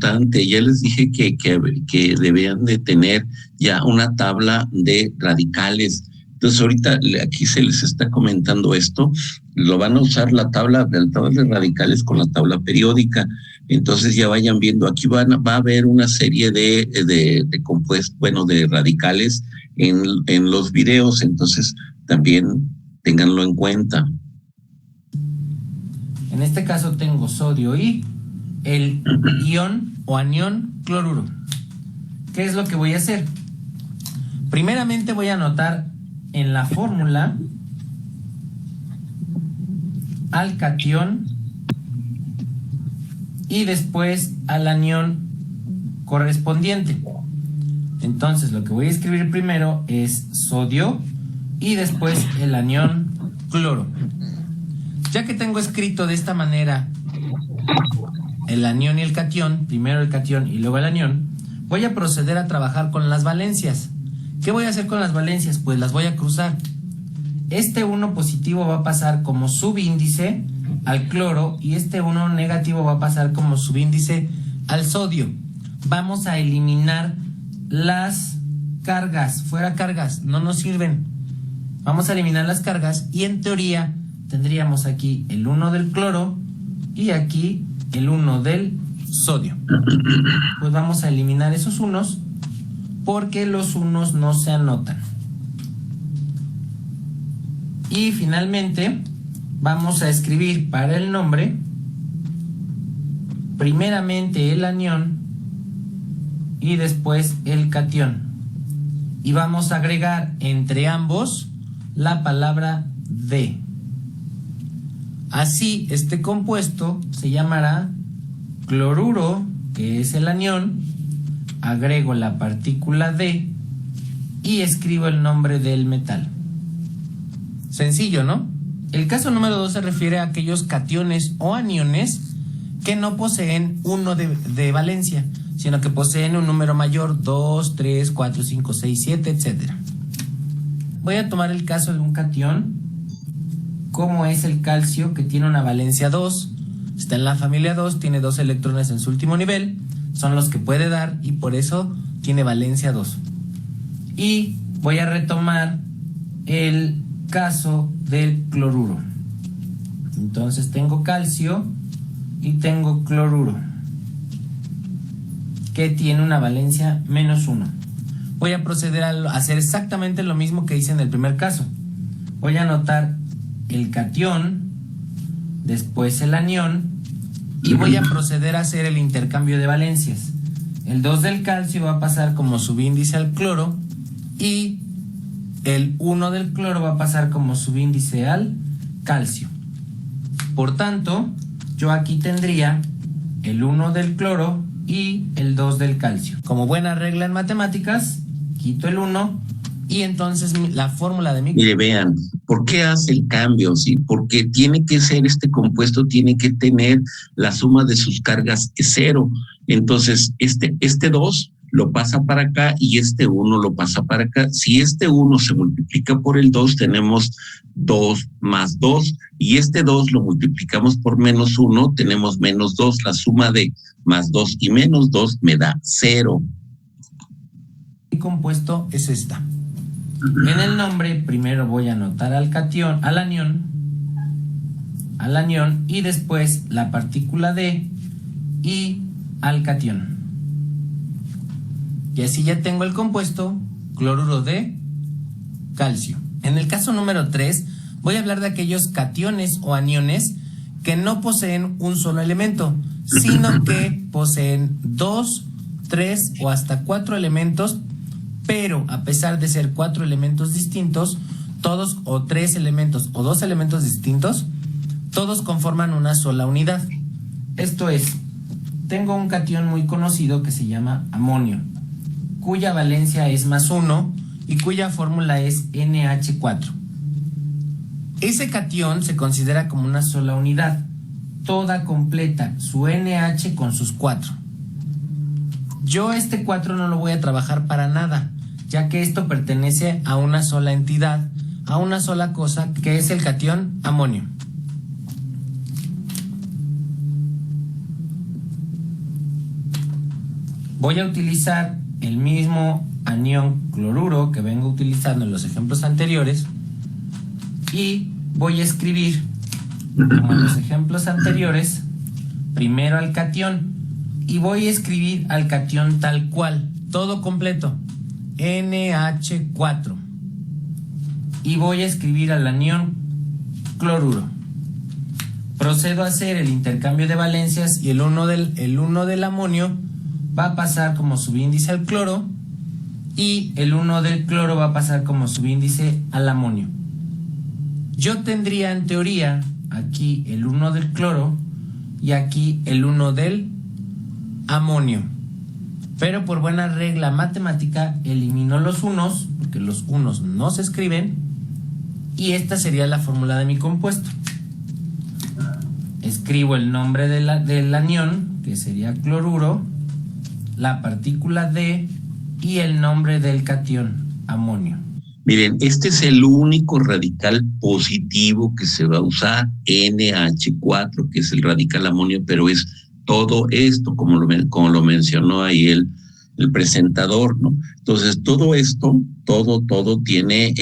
importante. Ya les dije que debían de tener ya una tabla de radicales. Entonces ahorita aquí se les está comentando esto, lo van a usar la tabla de radicales con la tabla periódica. Entonces ya vayan viendo, aquí va a haber una serie de compuestos, bueno, de radicales en los videos, entonces también ténganlo en cuenta. En este caso tengo sodio y el ion o anión cloruro. ¿Qué es lo que voy a hacer? Primeramente voy a anotar en la fórmula al catión y después al anión correspondiente. Entonces lo que voy a escribir primero es sodio y después el anión cloro. Ya que tengo escrito de esta manera el anión y el catión, primero el catión y luego el anión, voy a proceder a trabajar con las valencias. ¿Qué voy a hacer con las valencias? Pues las voy a cruzar. Este 1 positivo va a pasar como subíndice al cloro y este 1 negativo va a pasar como subíndice al sodio. Vamos a eliminar las cargas, fuera cargas, no nos sirven. Vamos a eliminar las cargas y en teoría tendríamos aquí el 1 del cloro y aquí el 1 del sodio. Pues vamos a eliminar esos unos porque los unos no se anotan. Y finalmente vamos a escribir para el nombre primeramente el anión y después el catión. Y vamos a agregar entre ambos la palabra de. Así este compuesto se llamará cloruro, que es el anión, agrego la partícula de y escribo el nombre del metal. Sencillo, ¿no? El caso número 2 se refiere a aquellos cationes o aniones que no poseen 1 de valencia, sino que poseen un número mayor, 2, 3, 4, 5, 6, 7, etc. Voy a tomar el caso de un catión, como es el calcio, que tiene una valencia 2, está en la familia 2, tiene 2 electrones en su último nivel, son los que puede dar y por eso tiene valencia 2. Y voy a retomar el caso del cloruro. Entonces tengo calcio y tengo cloruro, que tiene una valencia -1. Voy a proceder a hacer exactamente lo mismo que hice en el primer caso. Voy a anotar el catión, después el anión y voy a proceder a hacer el intercambio de valencias. El 2 del calcio va a pasar como subíndice al cloro y el 1 del cloro va a pasar como subíndice al calcio. Por tanto, yo aquí tendría el 1 del cloro y el 2 del calcio. Como buena regla en matemáticas, quito el 1 y entonces la fórmula de mi... Mire, vean, ¿por qué hace el cambio? ¿Sí? Porque tiene que ser este compuesto, tiene que tener la suma de sus cargas es 0. Entonces, este 2 lo pasa para acá y este 1 lo pasa para acá. Si este 1 se multiplica por el 2, tenemos 2 más 2. Y este 2 lo multiplicamos por -1, tenemos -2. La suma de más 2 y -2 me da 0. El compuesto es esta. En el nombre primero voy a anotar al catión, al anión y después la partícula de y al catión. Y así ya tengo el compuesto cloruro de calcio. En el caso número 3 voy a hablar de aquellos cationes o aniones que no poseen un solo elemento, sino que poseen 2, 3 o hasta 4 elementos, pero a pesar de ser 4 elementos distintos, todos o 3 elementos o 2 elementos distintos, todos conforman una sola unidad. Esto es, tengo un catión muy conocido que se llama amonio, cuya valencia es +1 y cuya fórmula es NH4. Ese catión se considera como una sola unidad, toda completa, su NH con sus 4. Yo este 4 no lo voy a trabajar para nada, ya que esto pertenece a una sola entidad, a una sola cosa, que es el catión amonio. Voy a utilizar el mismo anión cloruro que vengo utilizando en los ejemplos anteriores y voy a escribir, como en los ejemplos anteriores, primero al catión y voy a escribir al catión tal cual, todo completo, NH4, y voy a escribir al anión cloruro. Procedo a hacer el intercambio de valencias y el 1 del amonio va a pasar como subíndice al cloro y el 1 del cloro va a pasar como subíndice al amonio. Yo tendría en teoría aquí el 1 del cloro y aquí el 1 del amonio. Pero por buena regla matemática elimino los unos, porque los unos no se escriben, y esta sería la fórmula de mi compuesto. Escribo el nombre del anión, que sería cloruro, la partícula D y el nombre del catión, amonio. Miren, este es el único radical positivo que se va a usar, NH4, que es el radical amonio, pero es todo esto, como lo mencionó ahí el presentador, ¿no? Entonces, todo esto, todo tiene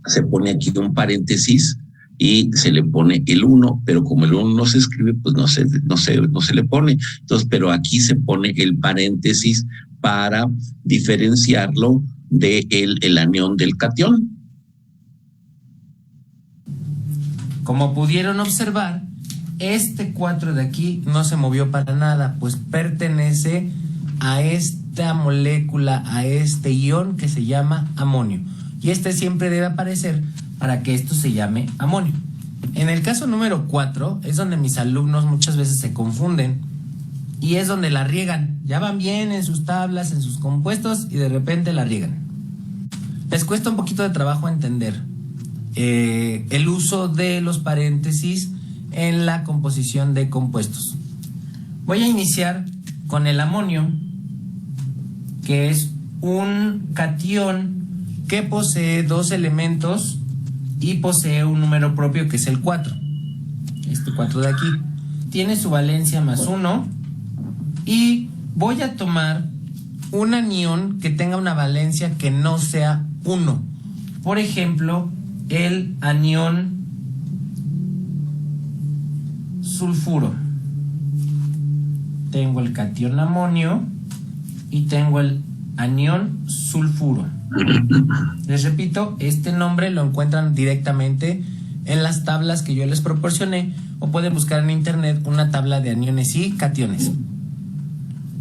se pone aquí un paréntesis y se le pone el 1, pero como el 1 no se escribe, pues no se le pone. Entonces, pero aquí se pone el paréntesis para diferenciarlo de el anión del catión. Como pudieron observar, este 4 de aquí no se movió para nada, pues pertenece a esta molécula, a este ion que se llama amonio. Y este siempre debe aparecer para que esto se llame amonio. En el caso número 4 es donde mis alumnos muchas veces se confunden y es donde la riegan. Ya van bien en sus tablas, en sus compuestos y de repente la riegan. Les cuesta un poquito de trabajo entender el uso de los paréntesis en la composición de compuestos. Voy a iniciar con el amonio, que es un catión que posee dos elementos y posee un número propio que es el 4. Este 4 de aquí tiene su valencia más 1 y voy a tomar un anión que tenga una valencia que no sea 1. Por ejemplo, el anión sulfuro. Tengo el catión amonio y tengo el anión sulfuro. Les repito, este nombre lo encuentran directamente en las tablas que yo les proporcioné o pueden buscar en internet una tabla de aniones y cationes.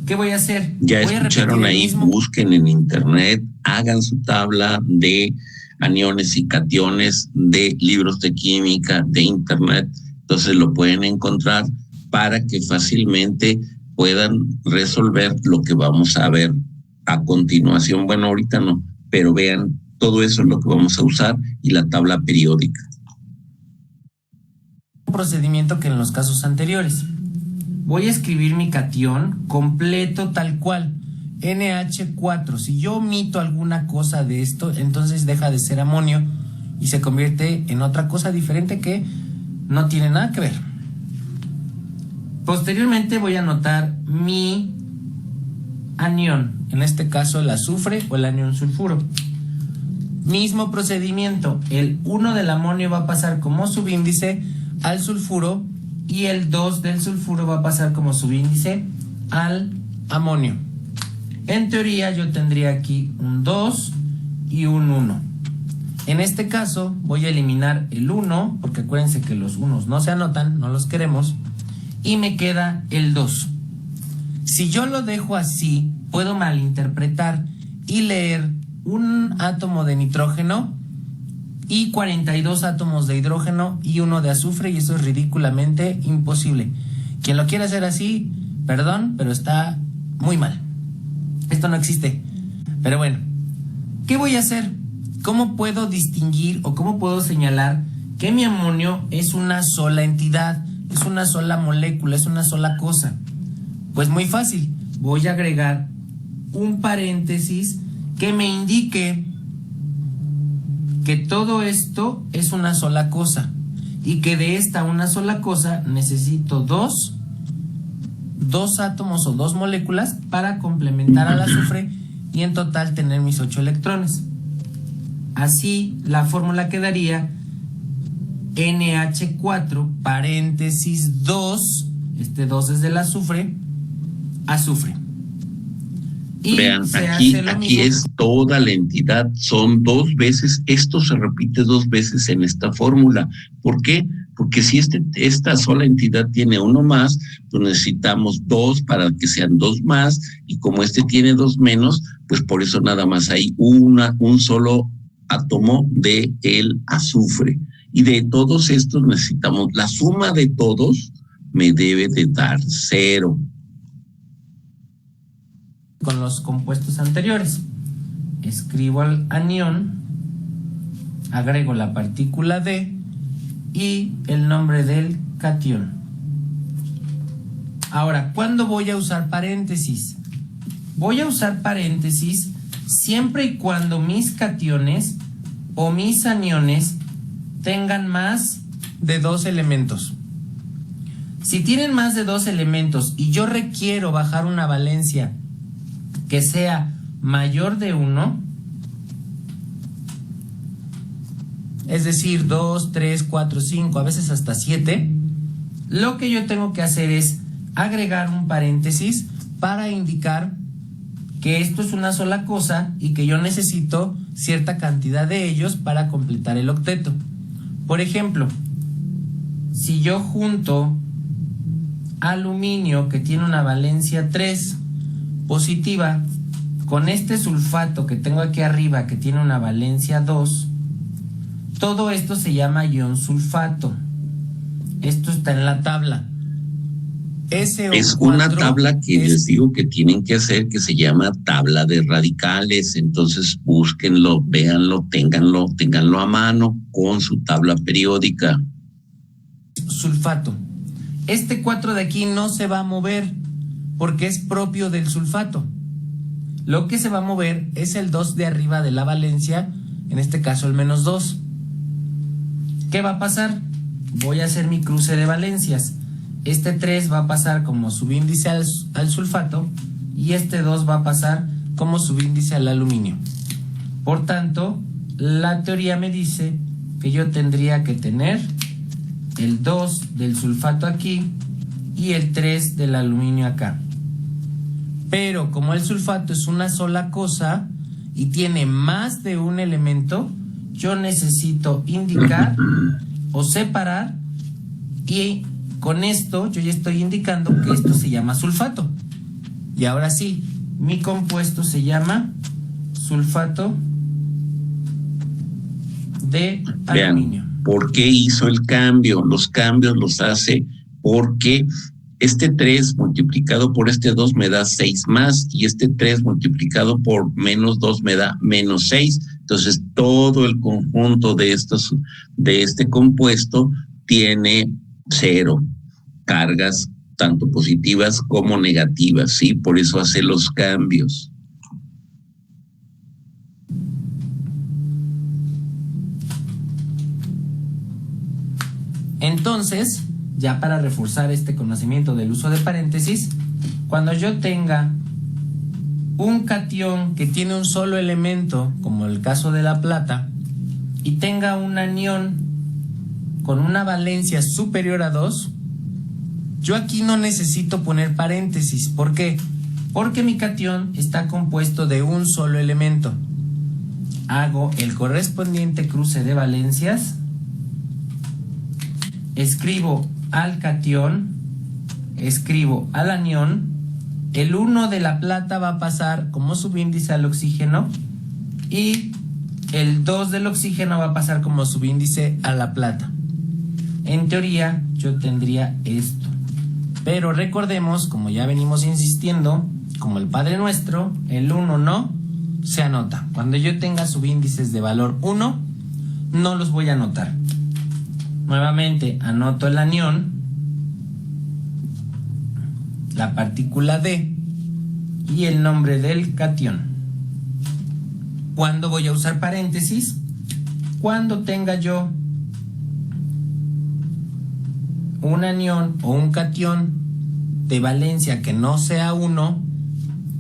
¿Qué voy a hacer? Ya escucharon ahí, busquen en internet, hagan su tabla de aniones y cationes de libros de química, de internet, entonces lo pueden encontrar para que fácilmente puedan resolver lo que vamos a ver a continuación. Bueno, ahorita no, pero vean, todo eso es lo que vamos a usar y la tabla periódica. Un procedimiento que en los casos anteriores. Voy a escribir mi catión completo tal cual, NH4. Si yo omito alguna cosa de esto, entonces deja de ser amonio y se convierte en otra cosa diferente que no tiene nada que ver. Posteriormente voy a anotar mi anión, en este caso el azufre o el anión sulfuro. Mismo procedimiento, el 1 del amonio va a pasar como subíndice al sulfuro y el 2 del sulfuro va a pasar como subíndice al amonio. En teoría yo tendría aquí un 2 y un 1. En este caso voy a eliminar el 1, porque acuérdense que los 1 no se anotan, no los queremos, y me queda el 2. Si yo lo dejo así, puedo malinterpretar y leer un átomo de nitrógeno y 42 átomos de hidrógeno y 1 de azufre, y eso es ridículamente imposible. Quien lo quiera hacer así, perdón, pero está muy mal. Esto no existe. Pero bueno, ¿qué voy a hacer? ¿Cómo puedo distinguir o cómo puedo señalar que mi amonio es una sola entidad, es una sola molécula, es una sola cosa? Pues muy fácil. Voy a agregar un paréntesis que me indique que todo esto es una sola cosa y que de esta una sola cosa necesito dos 2 átomos o 2 moléculas para complementar al azufre y en total tener mis 8 electrones. Así la fórmula quedaría NH4 paréntesis 2, este 2 es del azufre, azufre. Y vean, aquí es toda la entidad, son 2 veces, esto se repite 2 veces en esta fórmula. ¿Por qué? Porque si esta sola entidad tiene 1 más, pues necesitamos 2 para que sean 2 más, y como este tiene 2 menos, pues por eso nada más hay un solo átomo de el azufre. Y de todos estos necesitamos, la suma de todos me debe de dar 0. Con los compuestos anteriores, escribo al anión, agrego la partícula D y el nombre del catión. Ahora, ¿cuándo voy a usar paréntesis? Voy a usar paréntesis siempre y cuando mis cationes o mis aniones tengan más de 2 elementos. Si tienen más de 2 elementos y yo requiero bajar una valencia que sea mayor de 1, es decir, 2, 3, 4, 5, a veces hasta 7, lo que yo tengo que hacer es agregar un paréntesis para indicar que esto es una sola cosa y que yo necesito cierta cantidad de ellos para completar el octeto. Por ejemplo, si yo junto aluminio que tiene una valencia 3 positiva con este sulfato que tengo aquí arriba que tiene una valencia 2, todo esto se llama ion sulfato. Esto está en la tabla. Es una tabla que les digo que tienen que hacer, que se llama tabla de radicales. Entonces búsquenlo, véanlo, ténganlo a mano con su tabla periódica. Sulfato. Este 4 de aquí no se va a mover porque es propio del sulfato. Lo que se va a mover es el 2 de arriba de la valencia, en este caso el menos 2. ¿Qué va a pasar? Voy a hacer mi cruce de valencias. Este 3 va a pasar como subíndice al sulfato y este 2 va a pasar como subíndice al aluminio. Por tanto, la teoría me dice que yo tendría que tener el 2 del sulfato aquí y el 3 del aluminio acá. Pero como el sulfato es una sola cosa y tiene más de un elemento, yo necesito indicar o separar, y con esto yo ya estoy indicando que esto se llama sulfato. Y ahora sí, mi compuesto se llama sulfato de aluminio. ¿Por qué hizo el cambio? Los cambios los hace porque este 3 multiplicado por este 2 me da 6 más, y este 3 multiplicado por menos 2 me da menos 6. Entonces todo el conjunto de este compuesto tiene 0 cargas, tanto positivas como negativas, ¿sí? Por eso hace los cambios. Entonces, ya para reforzar este conocimiento del uso de paréntesis, cuando yo tenga un catión que tiene un solo elemento, como el caso de la plata, y tenga un anión con una valencia superior a 2, yo aquí no necesito poner paréntesis. ¿Por qué? Porque mi catión está compuesto de un solo elemento. Hago el correspondiente cruce de valencias, escribo al catión, escribo al anión, el 1 de la plata va a pasar como subíndice al oxígeno y el 2 del oxígeno va a pasar como subíndice a la plata. En teoría yo tendría esto, pero recordemos, como ya venimos insistiendo, como el Padre Nuestro, el 1 no se anota. Cuando yo tenga subíndices de valor 1, no los voy a anotar. Nuevamente anoto el anión, la partícula D y el nombre del catión. ¿Cuándo voy a usar paréntesis? Cuando tenga yo un anión o un catión de valencia que no sea 1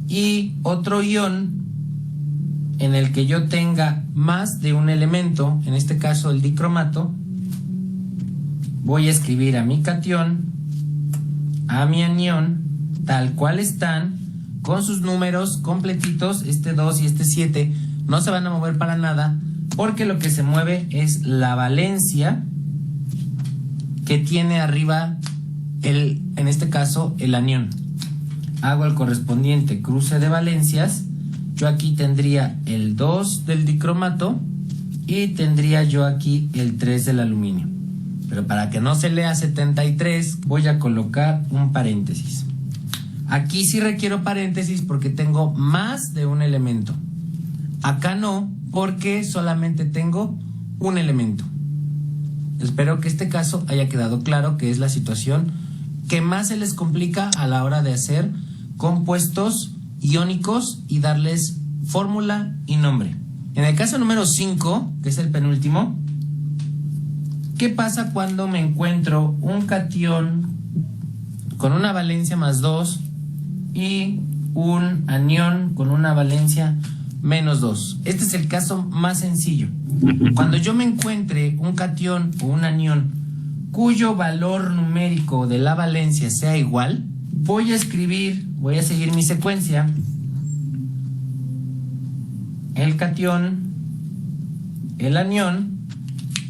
y otro ion en el que yo tenga más de un elemento, en este caso el dicromato, voy a escribir a mi catión, a mi anión, tal cual están, con sus números completitos, este 2 y este 7, no se van a mover para nada, porque lo que se mueve es la valencia que tiene arriba en este caso, el anión. Hago el correspondiente cruce de valencias. Yo aquí tendría el 2 del dicromato y tendría yo aquí el 3 del aluminio. Pero para que no se lea 73, voy a colocar un paréntesis. Aquí sí requiero paréntesis porque tengo más de un elemento. Acá no, porque solamente tengo un elemento. Espero que este caso haya quedado claro, que es la situación que más se les complica a la hora de hacer compuestos iónicos y darles fórmula y nombre. En el caso número 5, que es el penúltimo, ¿qué pasa cuando me encuentro un catión con una valencia más 2 y un anión con una valencia menos 2? Este es el caso más sencillo. Cuando yo me encuentre un catión o un anión cuyo valor numérico de la valencia sea igual, voy a seguir mi secuencia. El catión, el anión,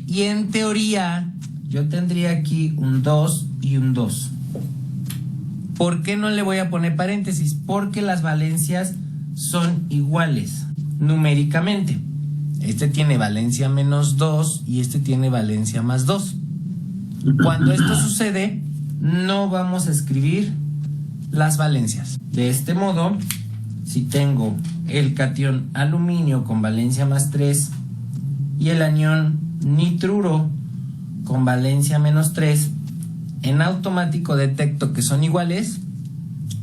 y en teoría yo tendría aquí un 2 y un 2. ¿Por qué no le voy a poner paréntesis? Porque las valencias son iguales numéricamente. Este tiene valencia menos 2 y este tiene valencia más 2. Cuando esto sucede, no vamos a escribir las valencias. De este modo, si tengo el catión aluminio con valencia más 3 y el anión nitruro con valencia menos 3, en automático detecto que son iguales,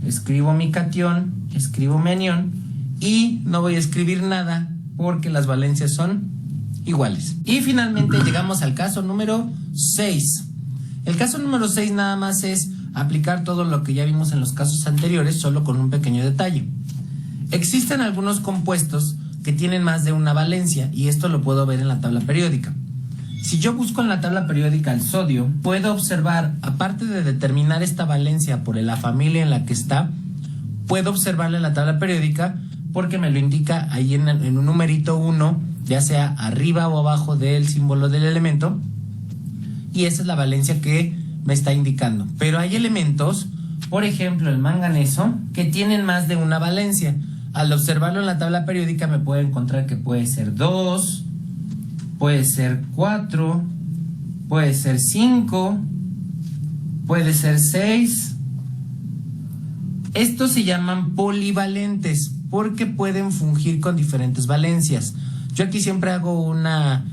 escribo mi catión, escribo mi anión y no voy a escribir nada porque las valencias son iguales. Y finalmente llegamos al caso número 6. El caso número 6 nada más es aplicar todo lo que ya vimos en los casos anteriores, solo con un pequeño detalle. Existen algunos compuestos que tienen más de una valencia y esto lo puedo ver en la tabla periódica. Si yo busco en la tabla periódica el sodio, puedo observar, aparte de determinar esta valencia por la familia en la que está, puedo observarla en la tabla periódica porque me lo indica ahí en un numerito 1, ya sea arriba o abajo del símbolo del elemento, y esa es la valencia que me está indicando. Pero hay elementos, por ejemplo el manganeso, que tienen más de una valencia. Al observarlo en la tabla periódica me puedo encontrar que puede ser 2, puede ser 4, puede ser 5, puede ser 6. Estos se llaman polivalentes porque pueden fungir con diferentes valencias. Yo aquí siempre hago una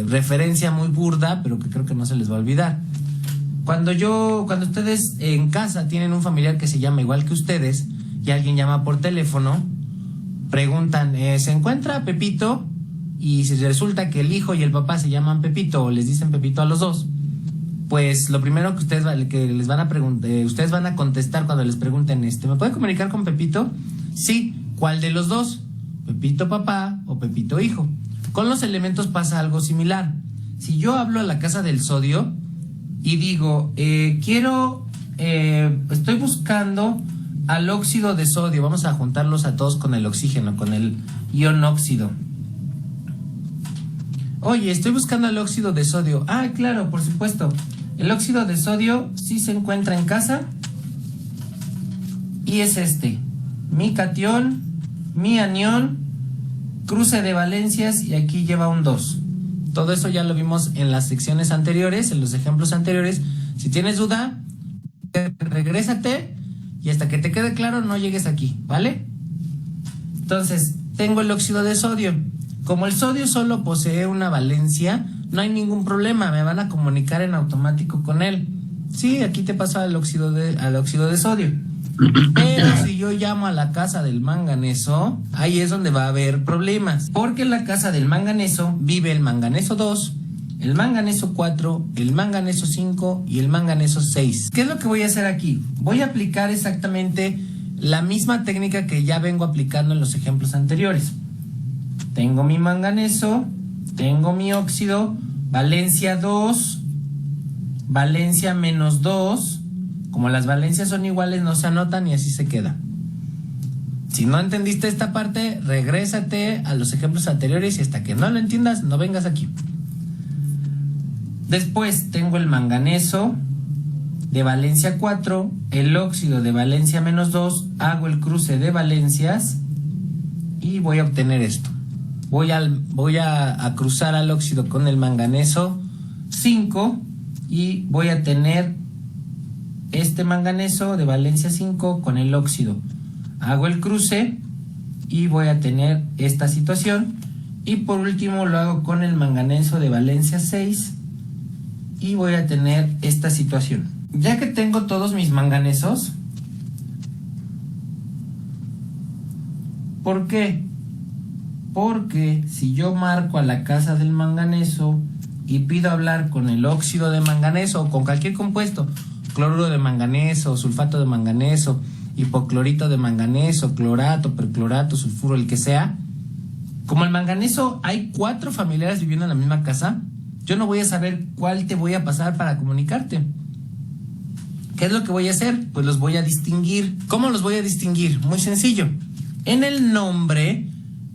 referencia muy burda, pero que creo que no se les va a olvidar. Cuando ustedes en casa tienen un familiar que se llama igual que ustedes y alguien llama por teléfono, preguntan, ¿se encuentra Pepito? Y si resulta que el hijo y el papá se llaman Pepito o les dicen Pepito a los dos, pues lo primero que ustedes les van a preguntar, ustedes van a contestar cuando les pregunten, ¿me puede comunicar con Pepito? Sí. ¿Cuál de los dos? ¿Pepito papá o Pepito hijo? Con los elementos pasa algo similar. Si yo hablo a la casa del sodio y digo, estoy buscando al óxido de sodio, vamos a juntarlos a todos con el oxígeno, con el ion óxido. Oye, estoy buscando el óxido de sodio. Ah, claro, por supuesto. El óxido de sodio sí se encuentra en casa y es mi catión, mi anión, cruce de valencias y aquí lleva un 2. Todo eso ya lo vimos en las secciones anteriores, en los ejemplos anteriores. Si tienes duda, regrésate y hasta que te quede claro no llegues aquí, ¿vale? Entonces, tengo el óxido de sodio. Como el sodio solo posee una valencia, no hay ningún problema, me van a comunicar en automático con él. Sí, aquí te paso al óxido de sodio. Pero si yo llamo a la casa del manganeso, ahí es donde va a haber problemas. Porque en la casa del manganeso vive el manganeso 2, el manganeso 4, el manganeso 5 y el manganeso 6. ¿Qué es lo que voy a hacer aquí? Voy a aplicar exactamente la misma técnica que ya vengo aplicando en los ejemplos anteriores. Tengo mi manganeso, tengo mi óxido, valencia 2, valencia menos 2. Como las valencias son iguales, no se anotan y así se queda. Si no entendiste esta parte, regrésate a los ejemplos anteriores y hasta que no lo entiendas, no vengas aquí. Después tengo el manganeso de valencia 4, el óxido de valencia menos 2, hago el cruce de valencias y voy a obtener esto. Voy a cruzar al óxido con el manganeso 5 y voy a tener este manganeso de valencia 5 con el óxido. Hago el cruce y voy a tener esta situación. Y por último lo hago con el manganeso de valencia 6 y voy a tener esta situación. Ya que tengo todos mis manganesos, ¿por qué? Porque si yo marco a la casa del manganeso y pido hablar con el óxido de manganeso o con cualquier compuesto, cloruro de manganeso, sulfato de manganeso, hipoclorito de manganeso, clorato, perclorato, sulfuro, el que sea, como el manganeso hay 4 familiares viviendo en la misma casa, yo no voy a saber cuál te voy a pasar para comunicarte. ¿Qué es lo que voy a hacer? Pues los voy a distinguir. ¿Cómo los voy a distinguir? Muy sencillo. En el nombre,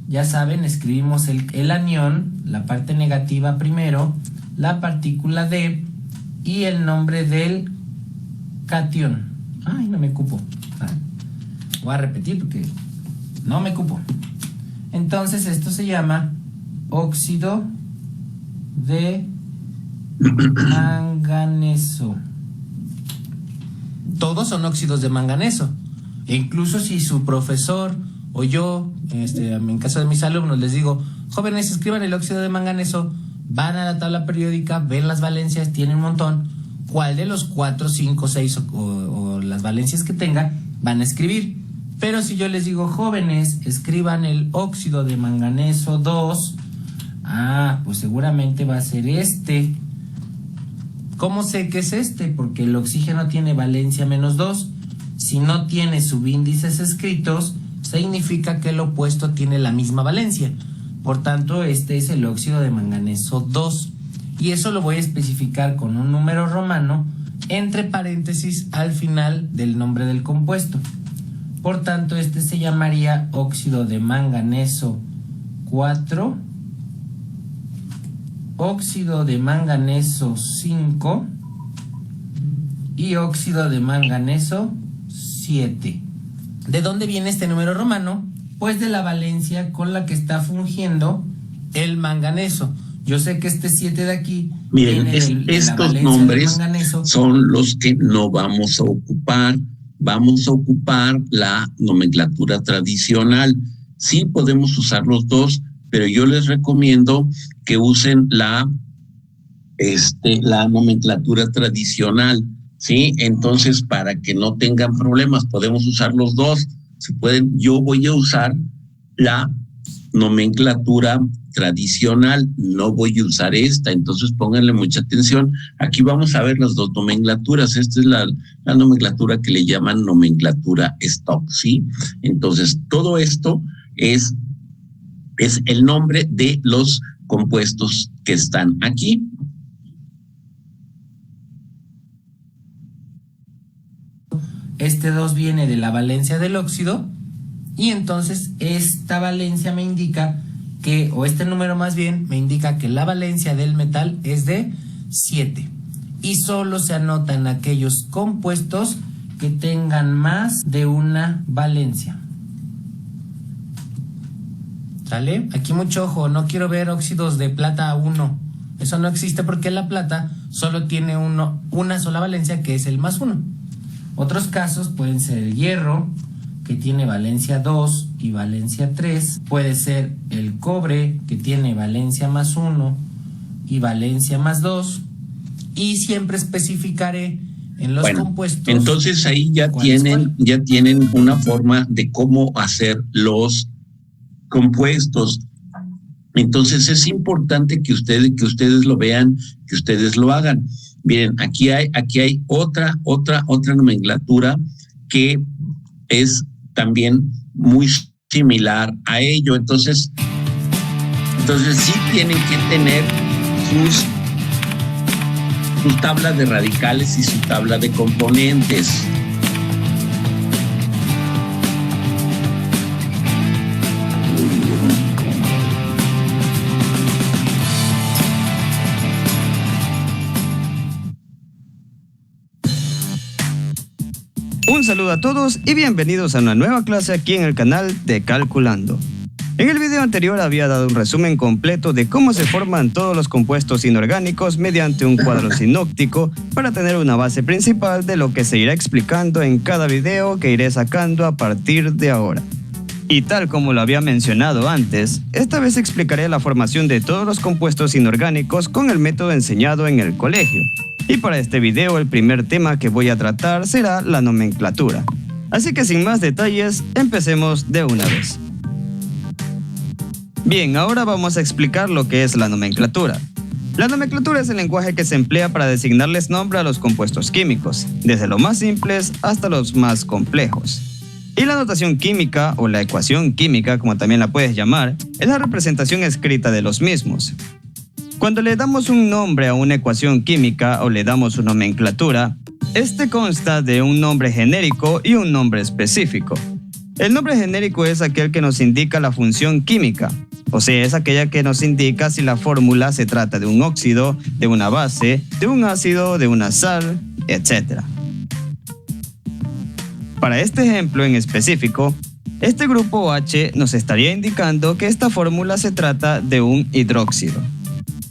ya saben, escribimos el anión, la parte negativa primero, la partícula D y el nombre del catión. Ay, no me cupo. Voy a repetir porque no me cupo. Entonces esto se llama óxido de manganeso. Todos son óxidos de manganeso. E incluso si su profesor o yo, en caso de mis alumnos, les digo, jóvenes, escriban el óxido de manganeso, van a la tabla periódica, ven las valencias, tienen un montón. ¿Cuál de los 4, 5, 6 o las valencias que tenga van a escribir? Pero si yo les digo, jóvenes, escriban el óxido de manganeso 2, pues seguramente va a ser este. ¿Cómo sé que es este? Porque el oxígeno tiene valencia menos 2. Si no tiene subíndices escritos, significa que el opuesto tiene la misma valencia. Por tanto, este es el óxido de manganeso 2. Y eso lo voy a especificar con un número romano entre paréntesis al final del nombre del compuesto. Por tanto, este se llamaría óxido de manganeso 4, óxido de manganeso 5 y óxido de manganeso 7. ¿De dónde viene este número romano? Pues de la valencia con la que está fungiendo el manganeso. Yo sé que este 7 de aquí... Miren, estos nombres son los que no vamos a ocupar. Vamos a ocupar la nomenclatura tradicional. Sí podemos usar los dos, pero yo les recomiendo que usen la nomenclatura tradicional, ¿sí? Entonces, para que no tengan problemas, podemos usar los dos. Si pueden, yo voy a usar la nomenclatura tradicional, no voy a usar esta, entonces pónganle mucha atención. Aquí vamos a ver las dos nomenclaturas. Esta es la nomenclatura que le llaman nomenclatura stock, ¿sí? Entonces, todo esto es el nombre de los compuestos que están aquí. Este 2 viene de la valencia del óxido y entonces esta valencia me indica que, o este número más bien, me indica que la valencia del metal es de 7 y solo se anotan aquellos compuestos que tengan más de una valencia. ¿Sale? Aquí mucho ojo, no quiero ver óxidos de plata 1. Eso no existe porque la plata solo tiene una sola valencia, que es el más 1. Otros casos pueden ser el hierro, que tiene valencia 2 y valencia 3. Puede ser el cobre, que tiene valencia más 1 y valencia más 2. Y siempre especificaré en los compuestos. Entonces ahí ya tienen una forma de cómo hacer los compuestos. Entonces es importante que ustedes lo vean, que ustedes lo hagan. Miren, aquí hay otra nomenclatura que es también muy similar a ello. Entonces sí tienen que tener sus tablas de radicales y su tabla de componentes. Un saludo a todos y bienvenidos a una nueva clase aquí en el canal de Calculando. En el video anterior había dado un resumen completo de cómo se forman todos los compuestos inorgánicos mediante un cuadro sinóptico para tener una base principal de lo que se irá explicando en cada video que iré sacando a partir de ahora. Y tal como lo había mencionado antes, esta vez explicaré la formación de todos los compuestos inorgánicos con el método enseñado en el colegio. Y para este video el primer tema que voy a tratar será la nomenclatura. Así que sin más detalles, empecemos de una vez. Bien, ahora vamos a explicar lo que es la nomenclatura. La nomenclatura es el lenguaje que se emplea para designarles nombre a los compuestos químicos, desde los más simples hasta los más complejos. Y la notación química, o la ecuación química, como también la puedes llamar, es la representación escrita de los mismos. Cuando le damos un nombre a una ecuación química o le damos su nomenclatura, este consta de un nombre genérico y un nombre específico. El nombre genérico es aquel que nos indica la función química, o sea, es aquella que nos indica si la fórmula se trata de un óxido, de una base, de un ácido, de una sal, etc. Para este ejemplo en específico, este grupo H nos estaría indicando que esta fórmula se trata de un hidróxido.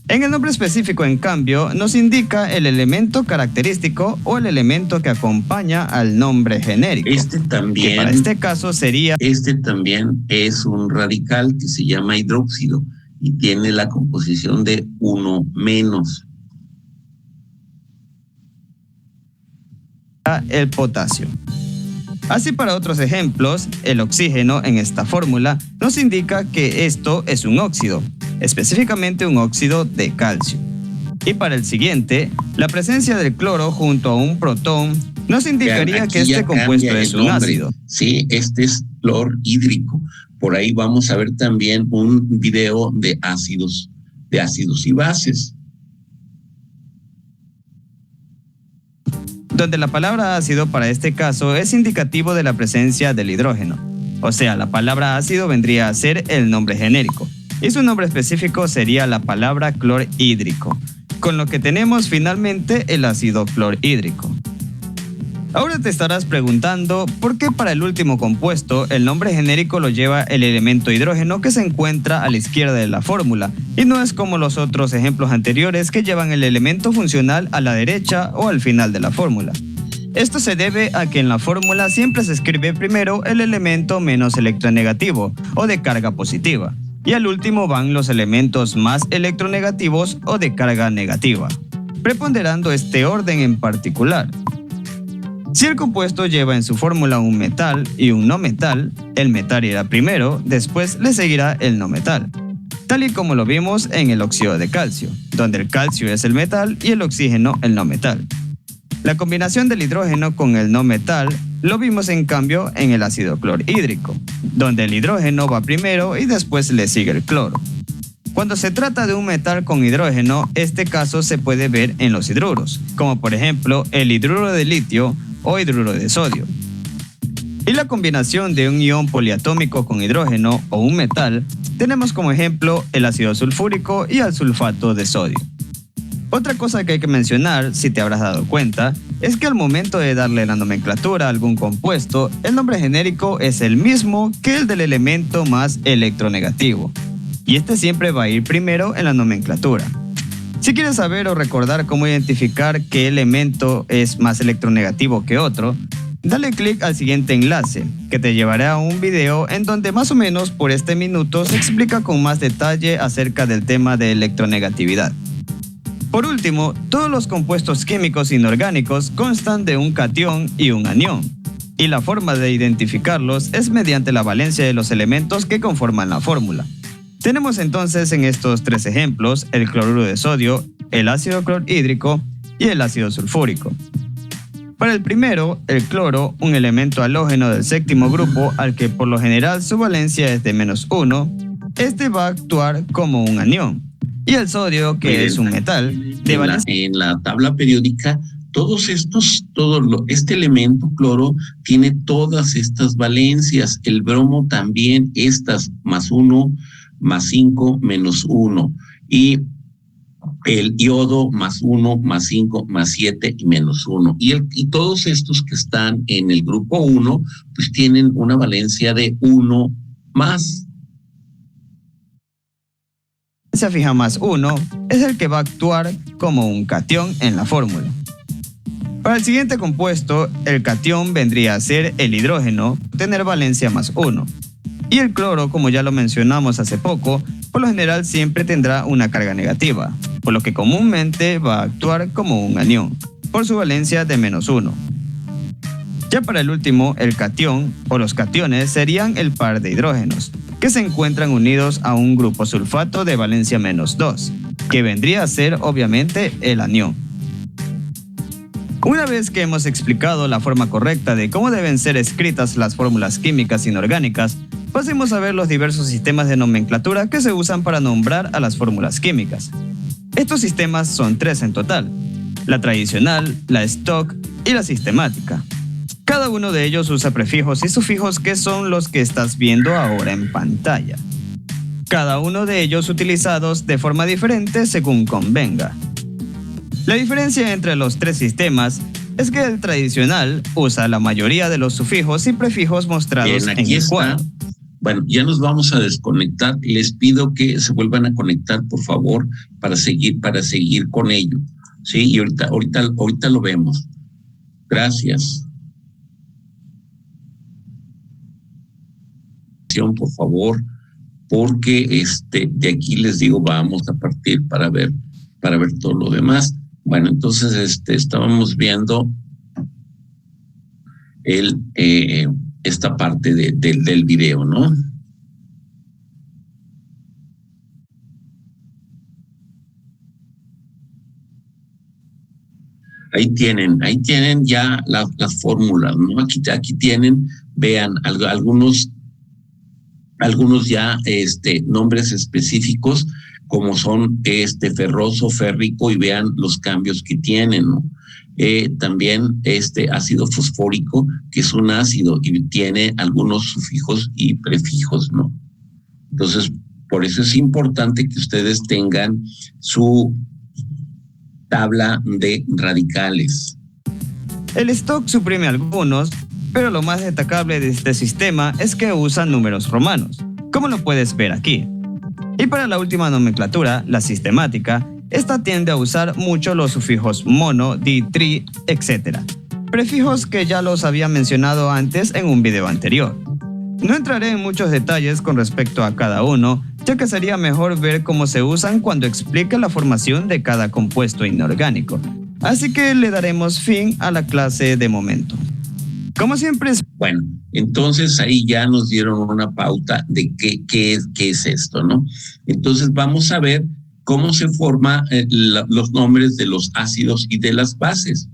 En el nombre específico, en cambio, nos indica el elemento característico o el elemento que acompaña al nombre genérico. Que para este caso sería... Este también es un radical que se llama hidróxido y tiene la composición de 1-. El potasio. Así, para otros ejemplos, el oxígeno en esta fórmula nos indica que esto es un óxido, específicamente un óxido de calcio. Y para el siguiente, la presencia del cloro junto a un protón nos indicaría que este compuesto es un ácido. Sí, este es clorhídrico. Por ahí vamos a ver también un video de ácidos y bases, donde la palabra ácido para este caso es indicativo de la presencia del hidrógeno. O sea, la palabra ácido vendría a ser el nombre genérico, y su nombre específico sería la palabra clorhídrico, con lo que tenemos finalmente el ácido clorhídrico. Ahora te estarás preguntando por qué para el último compuesto el nombre genérico lo lleva el elemento hidrógeno que se encuentra a la izquierda de la fórmula, y no es como los otros ejemplos anteriores que llevan el elemento funcional a la derecha o al final de la fórmula. Esto se debe a que en la fórmula siempre se escribe primero el elemento menos electronegativo o de carga positiva, y al último van los elementos más electronegativos o de carga negativa, preponderando este orden en particular. Si el compuesto lleva en su fórmula un metal y un no metal, el metal irá primero, después le seguirá el no metal, tal y como lo vimos en el óxido de calcio, donde el calcio es el metal y el oxígeno el no metal. La combinación del hidrógeno con el no metal lo vimos en cambio en el ácido clorhídrico, donde el hidrógeno va primero y después le sigue el cloro. Cuando se trata de un metal con hidrógeno, este caso se puede ver en los hidruros, como por ejemplo el hidruro de litio o hidruro de sodio. Y la combinación de un ion poliatómico con hidrógeno o un metal, tenemos como ejemplo el ácido sulfúrico y el sulfato de sodio. Otra cosa que hay que mencionar, si te habrás dado cuenta, es que al momento de darle la nomenclatura a algún compuesto, el nombre genérico es el mismo que el del elemento más electronegativo, y este siempre va a ir primero en la nomenclatura. Si quieres saber o recordar cómo identificar qué elemento es más electronegativo que otro, dale clic al siguiente enlace, que te llevará a un video en donde más o menos por este minuto se explica con más detalle acerca del tema de electronegatividad. Por último, todos los compuestos químicos inorgánicos constan de un catión y un anión, y la forma de identificarlos es mediante la valencia de los elementos que conforman la fórmula. Tenemos entonces en estos 3 ejemplos el cloruro de sodio, el ácido clorhídrico y el ácido sulfúrico. Para el primero, el cloro, un elemento halógeno del 7º grupo al que por lo general su valencia es de -1, este va a actuar como un anión. Y el sodio, que Miren, es un metal de valencia... En la tabla periódica, este elemento cloro tiene todas estas valencias. El bromo también, estas, +1, +5, -1. Y el iodo +1, +5, +7 y -1. Y todos estos que están en el grupo 1, pues tienen una valencia de 1 más. Se fija +1 es el que va a actuar como un catión en la fórmula. Para el siguiente compuesto, el catión vendría a ser el hidrógeno, tener valencia +1. Y el cloro, como ya lo mencionamos hace poco, por lo general siempre tendrá una carga negativa, por lo que comúnmente va a actuar como un anión, por su valencia de -1. Ya para el último, el catión o los cationes serían el par de hidrógenos, que se encuentran unidos a un grupo sulfato de valencia -2, que vendría a ser obviamente el anión. Una vez que hemos explicado la forma correcta de cómo deben ser escritas las fórmulas químicas inorgánicas, pasemos a ver los diversos sistemas de nomenclatura que se usan para nombrar a las fórmulas químicas. Estos sistemas son 3 en total: la tradicional, la stock y la sistemática. Cada uno de ellos usa prefijos y sufijos que son los que estás viendo ahora en pantalla. Cada uno de ellos utilizados de forma diferente según convenga. La diferencia entre los 3 sistemas es que el tradicional usa la mayoría de los sufijos y prefijos mostrados en el cuadro. Bueno, ya nos vamos a desconectar. Les pido que se vuelvan a conectar, por favor, para seguir con ello. Sí, y ahorita lo vemos. Gracias. Por favor, porque de aquí les digo, vamos a partir para ver todo lo demás. Bueno, entonces estábamos viendo esta parte del video, ¿no? Ahí tienen ya las fórmulas, ¿no? Aquí tienen, vean, algunos ya nombres específicos, como son ferroso, férrico, y vean los cambios que tienen, ¿no? También ácido fosfórico, que es un ácido y tiene algunos sufijos y prefijos, ¿no? Entonces, por eso es importante que ustedes tengan su tabla de radicales. El stock suprime algunos, pero lo más destacable de este sistema es que usa números romanos, como lo puedes ver aquí. Y para la última nomenclatura, la sistemática, esta tiende a usar mucho los sufijos mono, di, tri, etc. Prefijos que ya los había mencionado antes en un video anterior. No entraré en muchos detalles con respecto a cada uno, ya que sería mejor ver cómo se usan cuando explique la formación de cada compuesto inorgánico. Así que le daremos fin a la clase de momento. Como siempre... Bueno, entonces ahí ya nos dieron una pauta de qué es esto, ¿no? Entonces vamos a ver cómo se forman los nombres de los ácidos y de las bases.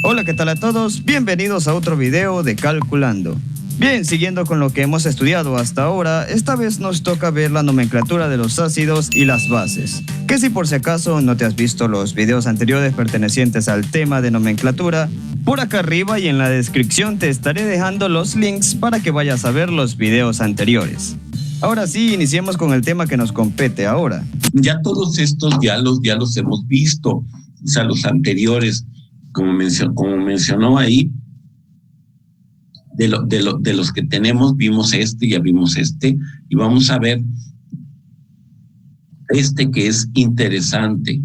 Hola, ¿qué tal a todos? Bienvenidos a otro video de Calculando. Bien, siguiendo con lo que hemos estudiado hasta ahora, esta vez nos toca ver la nomenclatura de los ácidos y las bases. Que si por si acaso no te has visto los videos anteriores pertenecientes al tema de nomenclatura, por acá arriba y en la descripción te estaré dejando los links para que vayas a ver los videos anteriores. Ahora sí, iniciemos con el tema que nos compete ahora. Ya todos estos ya los hemos visto, o sea, los anteriores. Como mencionó ahí, de los que tenemos, vimos ya vimos y vamos a ver que es interesante.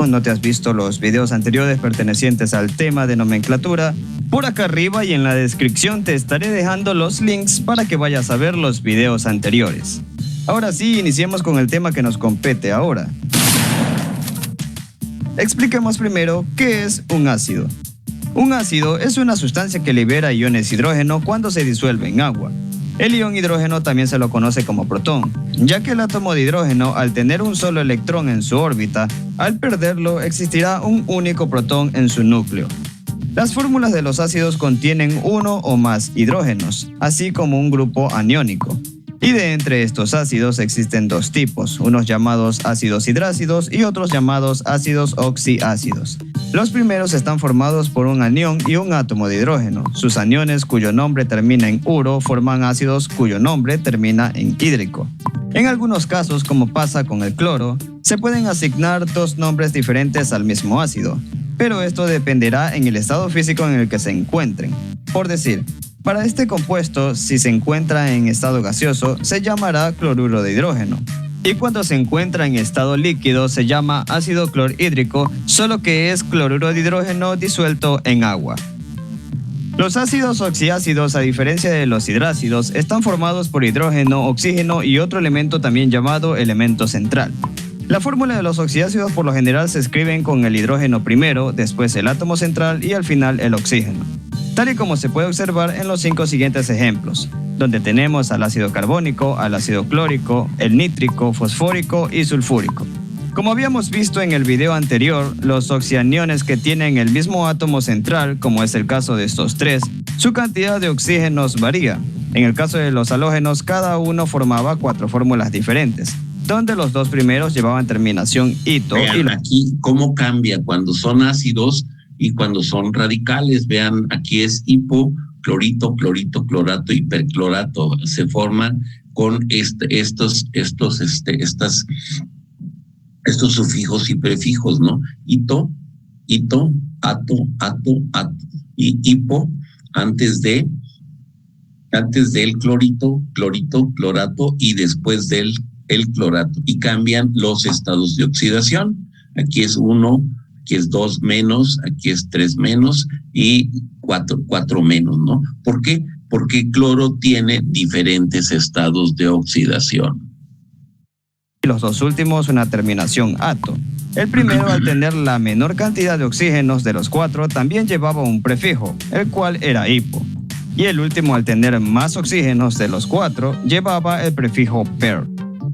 no te has visto los videos anteriores pertenecientes al tema de nomenclatura, por acá arriba y en la descripción te estaré dejando los links para que vayas a ver los videos anteriores. Ahora sí, iniciemos con el tema que nos compete ahora. Expliquemos primero qué es un ácido. Un ácido es una sustancia que libera iones hidrógeno cuando se disuelve en agua. El ion hidrógeno también se lo conoce como protón, ya que el átomo de hidrógeno, al tener un solo electrón en su órbita, al perderlo existirá un único protón en su núcleo. Las fórmulas de los ácidos contienen uno o más hidrógenos, así como un grupo aniónico. Y de entre estos ácidos existen dos tipos, unos llamados ácidos hidrácidos y otros llamados ácidos oxiácidos. Los primeros están formados por un anión y un átomo de hidrógeno. Sus aniones, cuyo nombre termina en uro, forman ácidos cuyo nombre termina en hídrico. En algunos casos, como pasa con el cloro, se pueden asignar dos nombres diferentes al mismo ácido, pero esto dependerá en el estado físico en el que se encuentren. Por decir, para este compuesto, si se encuentra en estado gaseoso, se llamará cloruro de hidrógeno. Y cuando se encuentra en estado líquido, se llama ácido clorhídrico, solo que es cloruro de hidrógeno disuelto en agua. Los ácidos oxiácidos, a diferencia de los hidrácidos, están formados por hidrógeno, oxígeno y otro elemento también llamado elemento central. La fórmula de los oxiácidos por lo general se escriben con el hidrógeno primero, después el átomo central y al final el oxígeno. Tal y como se puede observar en los 5 siguientes ejemplos, donde tenemos al ácido carbónico, al ácido clórico, el nítrico, fosfórico y sulfúrico. Como habíamos visto en el video anterior, los oxianiones que tienen el mismo átomo central, como es el caso de estos tres, su cantidad de oxígenos varía. En el caso de los halógenos, cada uno formaba 4 fórmulas diferentes, donde los 2 primeros llevaban terminación ito. Vean aquí cómo cambia cuando son ácidos y cuando son radicales. Vean, aquí es hipo, clorito, clorito, clorato, hiperclorato. Se forman con estos sufijos y prefijos, ¿no? Ito, ato, ato. Y hipo antes del clorito, clorato y después del el clorato. Y cambian los estados de oxidación. Aquí es 1, aquí es 2 menos, aquí es 3 menos y 4 menos, ¿no? ¿Por qué? Porque cloro tiene diferentes estados de oxidación. Y los 2 últimos una terminación ato. El primero, al tener la menor cantidad de oxígenos de los 4, también llevaba un prefijo, el cual era hipo. Y el último, al tener más oxígenos de los 4, llevaba el prefijo per.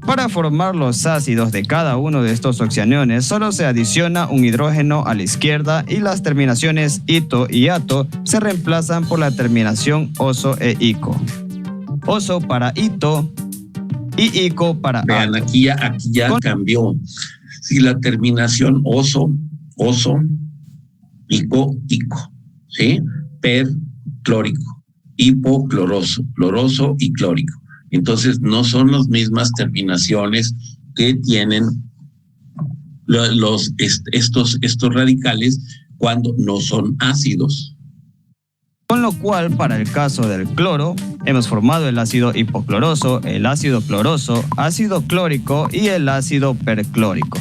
Para formar los ácidos de cada uno de estos oxianiones, solo se adiciona un hidrógeno a la izquierda y las terminaciones ito y ato se reemplazan por la terminación oso e ico. Oso para ito y ico para ato. Vean, aquí ya cambió. Si la terminación oso, ico, ¿sí? Per, clórico, hipo, cloroso y clórico. Entonces no son las mismas terminaciones que tienen estos radicales cuando no son ácidos. Con lo cual, para el caso del cloro, hemos formado el ácido hipocloroso, el ácido cloroso, ácido clórico y el ácido perclórico.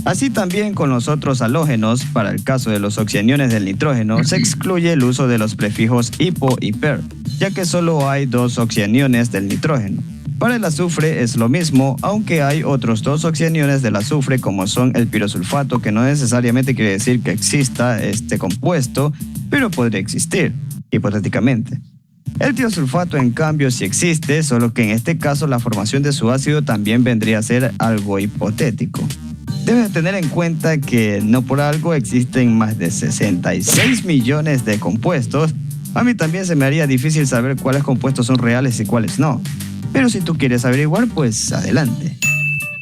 Así también con los otros halógenos, para el caso de los oxianiones del nitrógeno, se excluye el uso de los prefijos hipo y per, ya que solo hay 2 oxianiones del nitrógeno. Para el azufre es lo mismo, aunque hay otros 2 oxianiones del azufre como son el pirosulfato, que no necesariamente quiere decir que exista este compuesto, pero podría existir, hipotéticamente. El tiosulfato, en cambio, sí existe, solo que en este caso la formación de su ácido también vendría a ser algo hipotético. Debes tener en cuenta que no por algo existen más de 66 millones de compuestos. A mí también se me haría difícil saber cuáles compuestos son reales y cuáles no. Pero si tú quieres averiguar, pues adelante.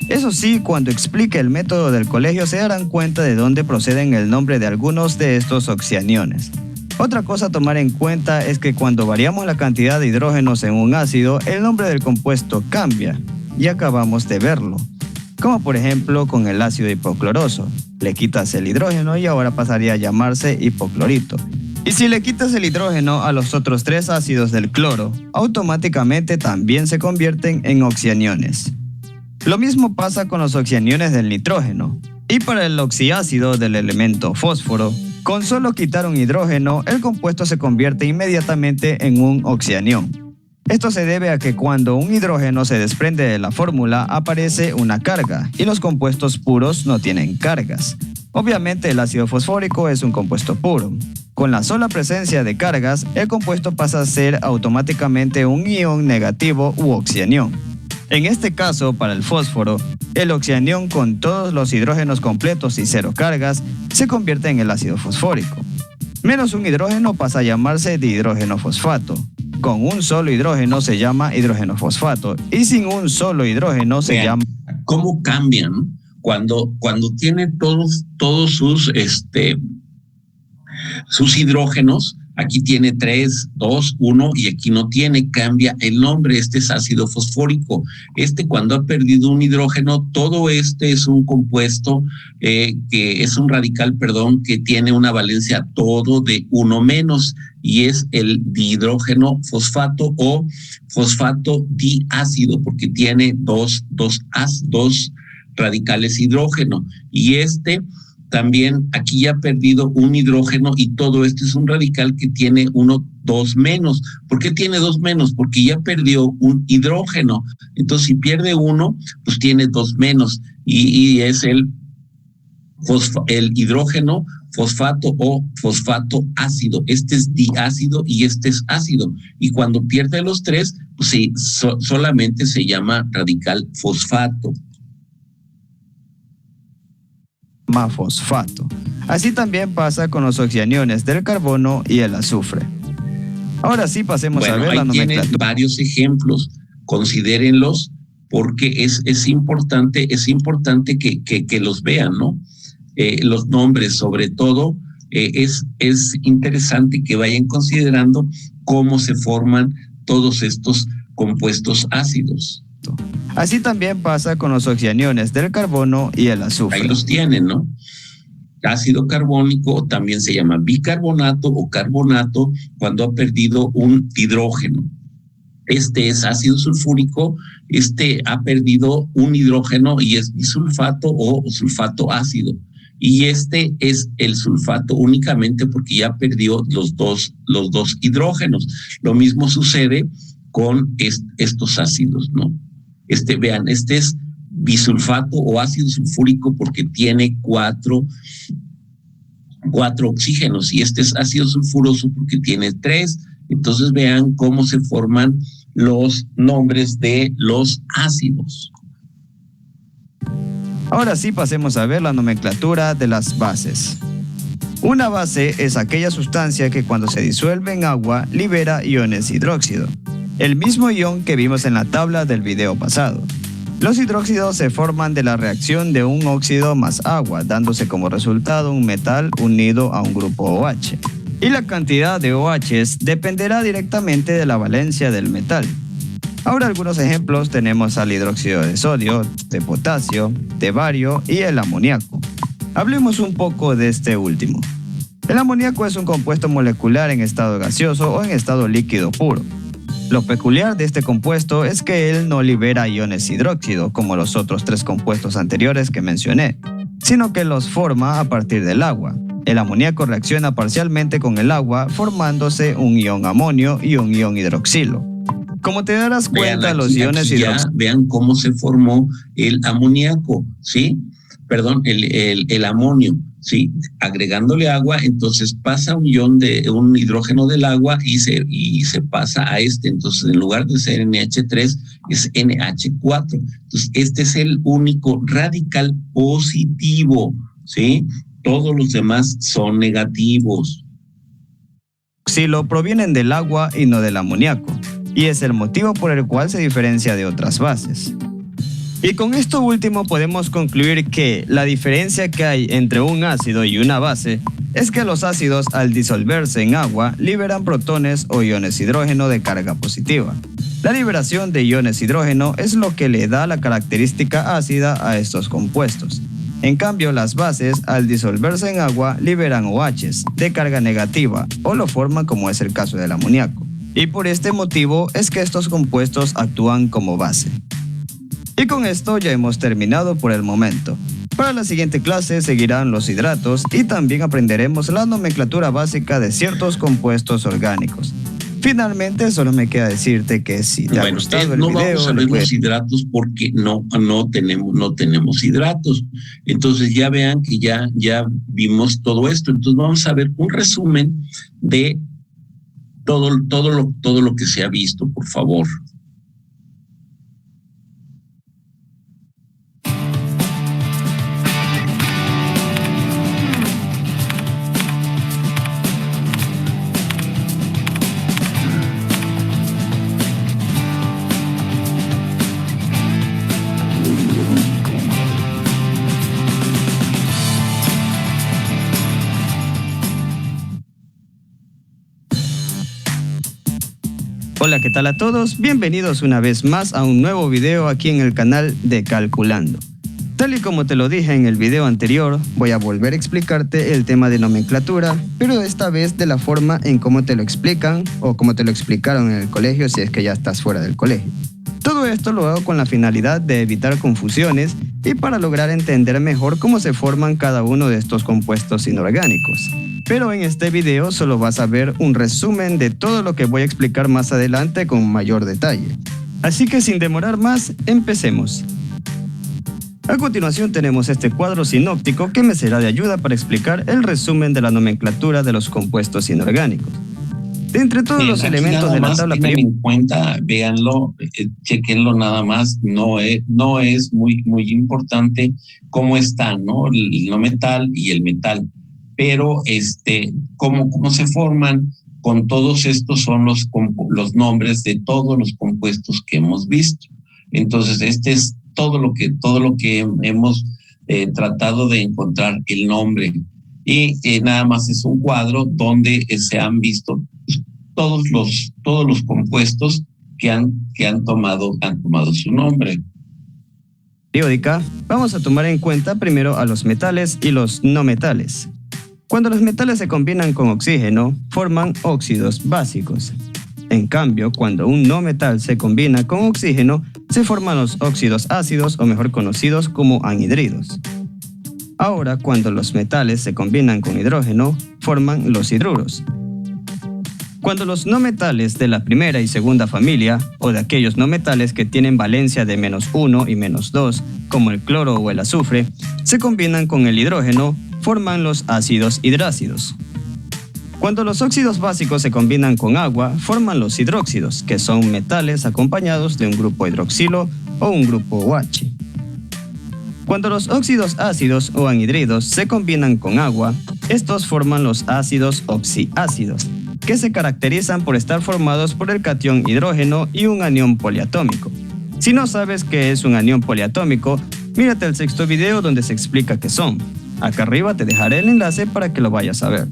Eso sí, cuando explique el método del colegio se darán cuenta de dónde proceden el nombre de algunos de estos oxianiones. Otra cosa a tomar en cuenta es que cuando variamos la cantidad de hidrógenos en un ácido, el nombre del compuesto cambia, y acabamos de verlo. Como por ejemplo con el ácido hipocloroso. Le quitas el hidrógeno y ahora pasaría a llamarse hipoclorito. Y si le quitas el hidrógeno a los otros 3 ácidos del cloro, automáticamente también se convierten en oxianiones. Lo mismo pasa con los oxianiones del nitrógeno. Y para el oxiácido del elemento fósforo, con solo quitar un hidrógeno, el compuesto se convierte inmediatamente en un oxianión. Esto se debe a que cuando un hidrógeno se desprende de la fórmula aparece una carga y los compuestos puros no tienen cargas. Obviamente el ácido fosfórico es un compuesto puro. Con la sola presencia de cargas, el compuesto pasa a ser automáticamente un ion negativo u oxianión. En este caso, para el fósforo, el oxianión con todos los hidrógenos completos y cero cargas se convierte en el ácido fosfórico. Menos un hidrógeno pasa a llamarse dihidrógeno fosfato. Con un solo hidrógeno se llama hidrógeno fosfato y sin un solo hidrógeno se llama... ¿Cómo cambian cuando tiene todos sus hidrógenos? Aquí tiene 3, 2, 1 y aquí no tiene, cambia el nombre. Este es ácido fosfórico. Cuando ha perdido un hidrógeno, todo es un compuesto que es un radical, que tiene una valencia todo de 1 menos y es el dihidrógeno fosfato o fosfato diácido porque tiene dos radicales hidrógeno y también aquí ya ha perdido un hidrógeno y todo esto es un radical que tiene 2 menos. ¿Por qué tiene 2 menos? Porque ya perdió un hidrógeno. Entonces, si pierde 1, pues tiene 2 menos. Y es el hidrógeno fosfato o fosfato ácido. Este es diácido y este es ácido. Y cuando pierde los 3, pues sí, solamente se llama radical fosfato. Fosfato. Así también pasa con los oxianiones del carbono y el azufre. Ahora sí pasemos a ver la nomenclatura. Tiene varios ejemplos, considérenlos porque es importante que los vean, ¿no? Los nombres, sobre todo, es interesante que vayan considerando cómo se forman todos estos compuestos ácidos. Así también pasa con los oxianiones del carbono y el azufre. Ahí los tienen, ¿no? Ácido carbónico también se llama bicarbonato o carbonato cuando ha perdido un hidrógeno. Este es ácido sulfúrico, ha perdido un hidrógeno y es bisulfato o sulfato ácido. Y este es el sulfato únicamente porque ya perdió los dos hidrógenos. Lo mismo sucede con estos ácidos, ¿no? Vean, este es bisulfato o ácido sulfúrico porque tiene cuatro oxígenos y este es ácido sulfuroso porque tiene 3. Entonces vean cómo se forman los nombres de los ácidos. Ahora sí pasemos a ver la nomenclatura de las bases. Una base es aquella sustancia que cuando se disuelve en agua libera iones hidróxido. El mismo ion que vimos en la tabla del video pasado. Los hidróxidos se forman de la reacción de un óxido más agua, dándose como resultado un metal unido a un grupo OH. Y la cantidad de OHs dependerá directamente de la valencia del metal. Ahora algunos ejemplos tenemos al hidróxido de sodio, de potasio, de bario y el amoníaco. Hablemos un poco de este último. El amoníaco es un compuesto molecular en estado gaseoso o en estado líquido puro. Lo peculiar de este compuesto es que él no libera iones hidróxido como los otros 3 compuestos anteriores que mencioné, sino que los forma a partir del agua. El amoníaco reacciona parcialmente con el agua formándose un ion amonio y un ion hidroxilo. Como te darás cuenta, los iones hidroxilos... Vean cómo se formó el amoníaco, ¿sí? Perdón, el amonio, ¿sí? Agregándole agua, entonces pasa un hidrógeno del agua y se pasa a entonces en lugar de ser NH3 es NH4. Entonces este es el único radical positivo, ¿sí? Todos los demás son negativos. Xilo provienen del agua y no del amoníaco, y es el motivo por el cual se diferencia de otras bases. Y con esto último podemos concluir que la diferencia que hay entre un ácido y una base es que los ácidos al disolverse en agua liberan protones o iones hidrógeno de carga positiva. La liberación de iones hidrógeno es lo que le da la característica ácida a estos compuestos. En cambio, las bases al disolverse en agua liberan OHs de carga negativa o lo forman como es el caso del amoníaco. Y por este motivo es que estos compuestos actúan como base. Y con esto ya hemos terminado por el momento. Para la siguiente clase seguirán los hidratos y también aprenderemos la nomenclatura básica de ciertos compuestos orgánicos. Finalmente, solo me queda decirte que si te ha gustado el no video... vamos a ver los hidratos porque no tenemos hidratos. Entonces ya vean que ya vimos todo esto. Entonces vamos a ver un resumen de todo lo que se ha visto, por favor. Hola, ¿qué tal a todos? Bienvenidos una vez más a un nuevo video aquí en el canal de Calculando. Tal y como te lo dije en el video anterior, voy a volver a explicarte el tema de nomenclatura, pero esta vez de la forma en cómo te lo explican o cómo te lo explicaron en el colegio si es que ya estás fuera del colegio. Todo esto lo hago con la finalidad de evitar confusiones y para lograr entender mejor cómo se forman cada uno de estos compuestos inorgánicos. Pero en este video solo vas a ver un resumen de todo lo que voy a explicar más adelante con mayor detalle. Así que sin demorar más, empecemos. A continuación tenemos este cuadro sinóptico que me será de ayuda para explicar el resumen de la nomenclatura de los compuestos inorgánicos. De entre todos los elementos de la tabla periódica, en cuenta, véanlo, chequenlo nada más, no es muy importante cómo están, ¿no? El no metal y el metal, pero cómo se forman, con todos estos son los nombres de todos los compuestos que hemos visto. Entonces, este es todo lo que hemos tratado de encontrar el nombre. Y nada más es un cuadro donde se han visto todos los compuestos que han tomado su nombre. Periódica, vamos a tomar en cuenta primero a los metales y los no metales. Cuando los metales se combinan con oxígeno, forman óxidos básicos. En cambio, cuando un no metal se combina con oxígeno, se forman los óxidos ácidos o mejor conocidos como anhidridos. Ahora, cuando los metales se combinan con hidrógeno, forman los hidruros. Cuando los no metales de la primera y segunda familia, o de aquellos no metales que tienen valencia de -1 y -2, como el cloro o el azufre, se combinan con el hidrógeno, forman los ácidos hidrácidos. Cuando los óxidos básicos se combinan con agua, forman los hidróxidos, que son metales acompañados de un grupo hidroxilo o un grupo OH. Cuando los óxidos ácidos o anhidridos se combinan con agua, estos forman los ácidos oxiácidos, que se caracterizan por estar formados por el catión hidrógeno y un anión poliatómico. Si no sabes qué es un anión poliatómico, mírate el sexto video donde se explica qué son. Acá arriba te dejaré el enlace para que lo vayas a ver.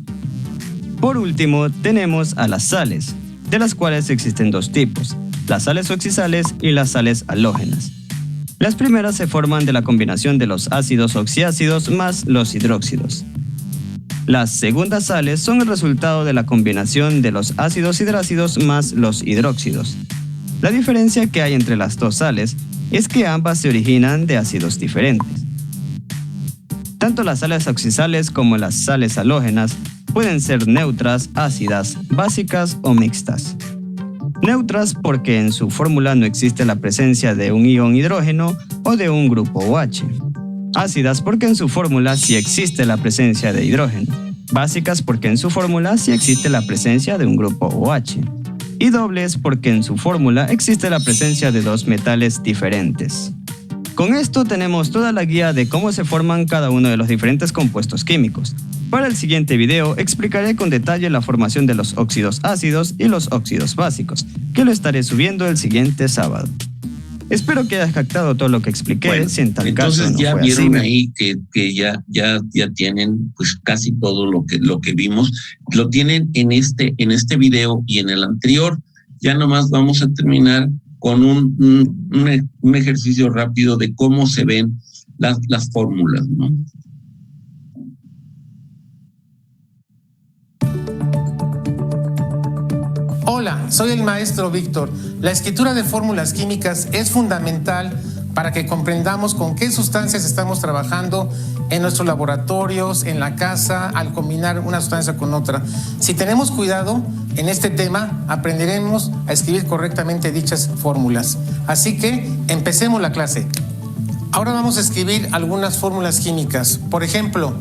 Por último, tenemos a las sales, de las cuales existen dos tipos, las sales oxisales y las sales halógenas. Las primeras se forman de la combinación de los ácidos oxiácidos más los hidróxidos. Las segundas sales son el resultado de la combinación de los ácidos hidrácidos más los hidróxidos. La diferencia que hay entre las dos sales es que ambas se originan de ácidos diferentes. Tanto las sales oxisales como las sales halógenas pueden ser neutras, ácidas, básicas o mixtas. Neutras porque en su fórmula no existe la presencia de un ion hidrógeno o de un grupo OH. Ácidas porque en su fórmula sí existe la presencia de hidrógeno. Básicas porque en su fórmula sí existe la presencia de un grupo OH. Y dobles porque en su fórmula existe la presencia de dos metales diferentes. Con esto tenemos toda la guía de cómo se forman cada uno de los diferentes compuestos químicos. Para el siguiente video explicaré con detalle la formación de los óxidos ácidos y los óxidos básicos, que lo estaré subiendo el siguiente sábado. Espero que hayas captado todo lo que expliqué, Bueno, si en tal entonces caso no ya fue vieron así. ahí que ya tienen pues casi todo lo que vimos, lo tienen en este video y en el anterior. Ya nomás vamos a terminar con un ejercicio rápido de cómo se ven las fórmulas, ¿no? Hola, soy el maestro Víctor. La escritura de fórmulas químicas es fundamental para que comprendamos con qué sustancias estamos trabajando en nuestros laboratorios, en la casa, al combinar una sustancia con otra. Si tenemos cuidado en este tema, aprenderemos a escribir correctamente dichas fórmulas. Así que empecemos la clase. Ahora vamos a escribir algunas fórmulas químicas. Por ejemplo,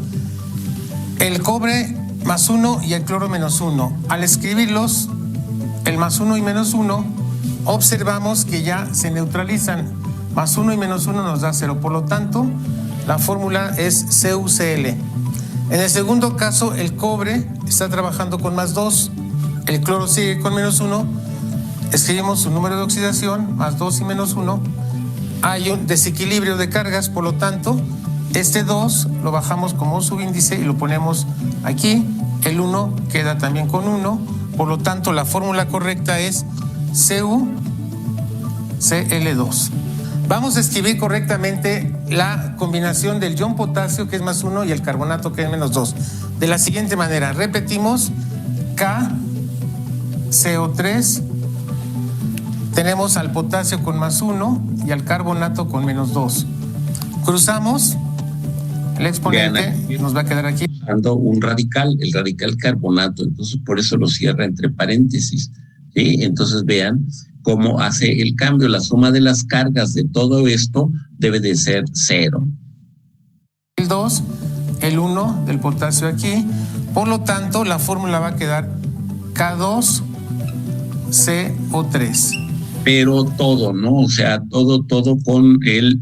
el cobre más 1 y el cloro menos 1. Al escribirlos, el más 1 y menos 1, observamos que ya se neutralizan. Más 1 y menos 1 nos da 0. Por lo tanto, la fórmula es CuCl. En el segundo caso, el cobre está trabajando con más 2. El cloro sigue con menos 1. Escribimos su número de oxidación, más 2 y menos 1. Hay un desequilibrio de cargas, por lo tanto, este 2 lo bajamos como subíndice y lo ponemos aquí. El 1 queda también con 1. Por lo tanto, la fórmula correcta es CuCl2. Vamos a escribir correctamente la combinación del ion potasio, que es más 1, y el carbonato, que es menos 2. De la siguiente manera, repetimos: KCO3. Tenemos al potasio con más 1 y al carbonato con menos 2. Cruzamos el exponente, nos va a quedar aquí. Usando un radical, el radical carbonato, entonces por eso lo cierra entre paréntesis. ¿Sí? Entonces vean cómo hace el cambio. La suma de las cargas de todo esto debe de ser 0. El 2, el 1 del potasio aquí. Por lo tanto, la fórmula va a quedar K2CO3. Pero todo, ¿no? O sea, todo con el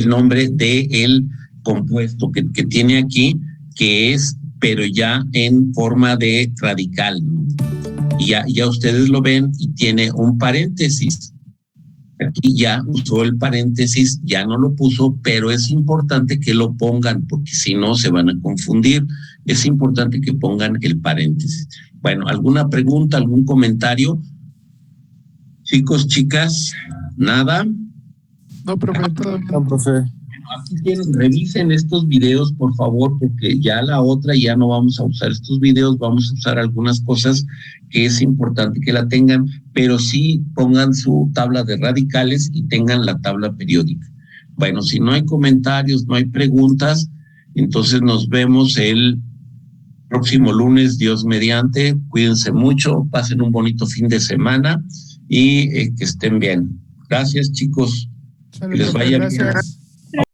nombre del compuesto que tiene aquí, que es, pero ya en forma de radical, ¿no? Y ya ustedes lo ven y tiene un paréntesis. Aquí ya usó el paréntesis, ya no lo puso, pero es importante que lo pongan, porque si no se van a confundir. Es importante que pongan el paréntesis. Bueno, ¿alguna pregunta, algún comentario? Chicos, chicas, ¿nada? No, profe, todo bien. No, profe. Aquí tienen, revisen estos videos, por favor, porque ya la otra ya no vamos a usar estos videos, vamos a usar algunas cosas que es importante que la tengan, pero sí pongan su tabla de radicales y tengan la tabla periódica. Bueno, si no hay comentarios, no hay preguntas, entonces nos vemos el próximo lunes, Dios mediante. Cuídense mucho, pasen un bonito fin de semana y que estén bien. Gracias, chicos. Sale, Que les profe, vaya bien. gracias.